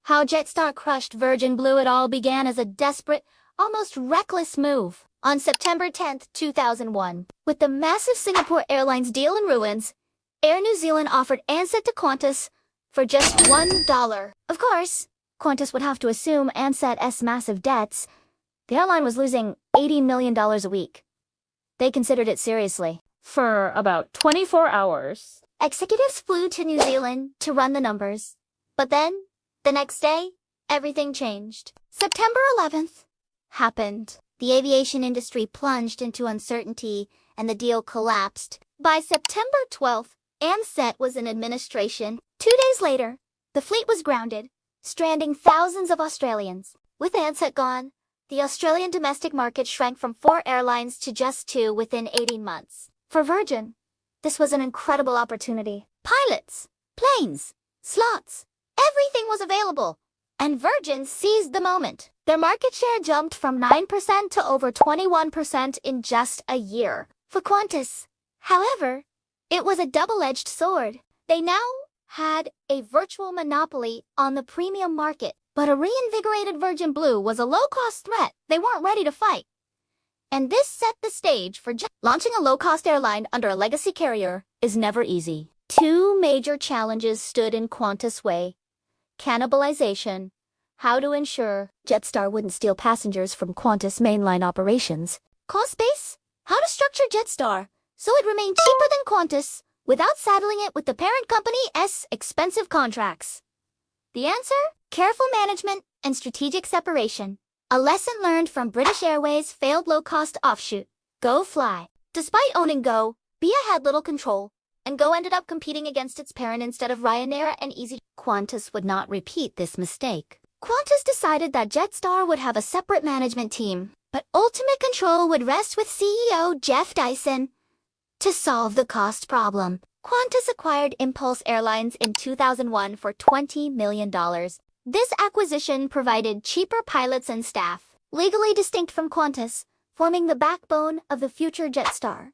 How Jetstar crushed Virgin Blue. It all began as a desperate, almost reckless move. On September 10, 2001, with the massive Singapore Airlines deal in ruins, Air New Zealand offered Ansett to Qantas for just $1. Of course, Qantas would have to assume Ansett's massive debts. The airline was losing $80 million a week. They considered it seriously. For about 24 hours. Executives flew to New Zealand to run the numbers. But then, the next day, everything changed. September 11th happened. The aviation industry plunged into uncertainty and the deal collapsed. By September 12th, Ansett was in administration. 2 days later, the fleet was grounded, stranding thousands of Australians. With Ansett gone, the Australian domestic market shrank from 4 airlines to just 2 within 18 months. For Virgin, this was an incredible opportunity. Pilots, planes, slots, everything was available, and Virgin seized the moment. Their market share jumped from 9% to over 21% in just a year. For Qantas, however, it was a double-edged sword. They now had a virtual monopoly on the premium market, but a reinvigorated Virgin Blue was a low-cost threat. They weren't ready to fight. And this set the stage for launching a low-cost airline under a legacy carrier is never easy. 2 major challenges stood in Qantas' way: cannibalization, how to ensure Jetstar wouldn't steal passengers from Qantas mainline operations; cost base, how to structure Jetstar so it remained cheaper than Qantas without saddling it with the parent company's expensive contracts. The answer? Careful management and strategic separation. A lesson learned from British Airways' failed low-cost offshoot, Go Fly. Despite owning Go, BA had little control, and Go ended up competing against its parent instead of Ryanair and Easy. Qantas would not repeat this mistake. Qantas decided that Jetstar would have a separate management team, but ultimate control would rest with CEO Jeff Dyson. To solve the cost problem, Qantas acquired Impulse Airlines in 2001 for $20 million. This acquisition provided cheaper pilots and staff, legally distinct from Qantas, forming the backbone of the future Jetstar.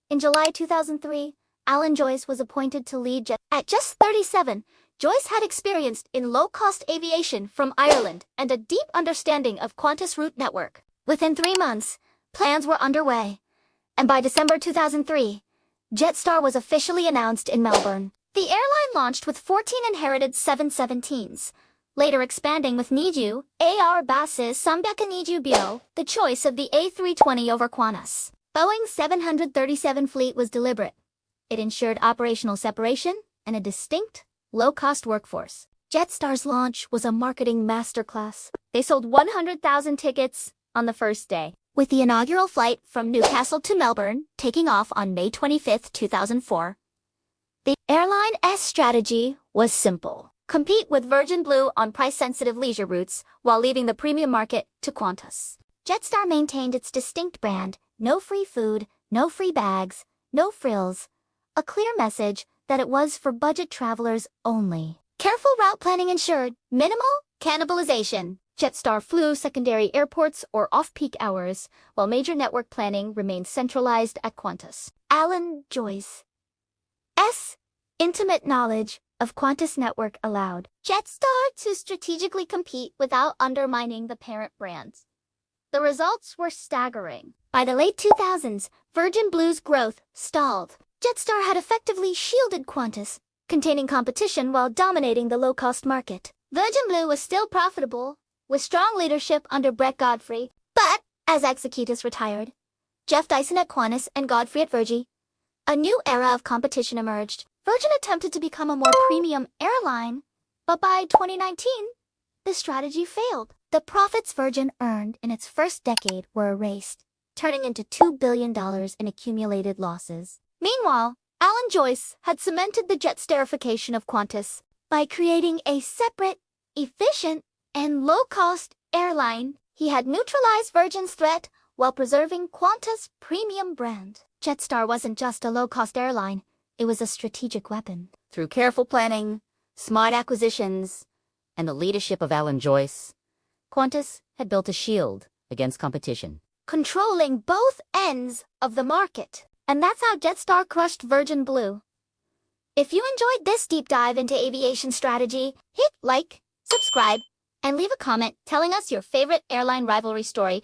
In July 2003, Alan Joyce was appointed to lead Jetstar. At just 37, Joyce had experience in low-cost aviation from Ireland and a deep understanding of Qantas' route network. Within 3 months, plans were underway, and by December 2003, Jetstar was officially announced in Melbourne. The airline launched with 14 inherited 717s, later expanding with Niju, AR bases Sambeka Niju Bio, the choice of the A320 over Qantas. Boeing's 737 fleet was deliberate. It ensured operational separation and a distinct, low-cost workforce. Jetstar's launch was a marketing masterclass. They sold 100,000 tickets on the first day, with the inaugural flight from Newcastle to Melbourne taking off on May 25, 2004. The airline's strategy was simple: compete with Virgin Blue on price-sensitive leisure routes while leaving the premium market to Qantas. Jetstar maintained its distinct brand: no free food, no free bags, no frills, a clear message that it was for budget travelers only. Careful route planning ensured minimal cannibalization. Jetstar flew secondary airports or off-peak hours, while major network planning remained centralized at Qantas. Alan Joyce's intimate knowledge of Qantas network allowed Jetstar to strategically compete without undermining the parent brands. The results were staggering. By the late 2000s, Virgin Blue's growth stalled. Jetstar had effectively shielded Qantas, containing competition while dominating the low-cost market. Virgin Blue was still profitable, with strong leadership under Brett Godfrey, but as executives retired, Jeff Dyson at Qantas and Godfrey at Virgin, a new era of competition emerged. Virgin attempted to become a more premium airline, but by 2019, the strategy failed. The profits Virgin earned in its first decade were erased, turning into $2 billion in accumulated losses. Meanwhile, Alan Joyce had cemented the Jetstarification of Qantas by creating a separate, efficient, and low-cost airline. He had neutralized Virgin's threat while preserving Qantas' premium brand. Jetstar wasn't just a low-cost airline, it was a strategic weapon. Through careful planning, smart acquisitions, and the leadership of Alan Joyce, Qantas had built a shield against competition, controlling both ends of the market. And that's how Jetstar crushed Virgin Blue. If you enjoyed this deep dive into aviation strategy, hit like, subscribe, and leave a comment telling us your favorite airline rivalry story.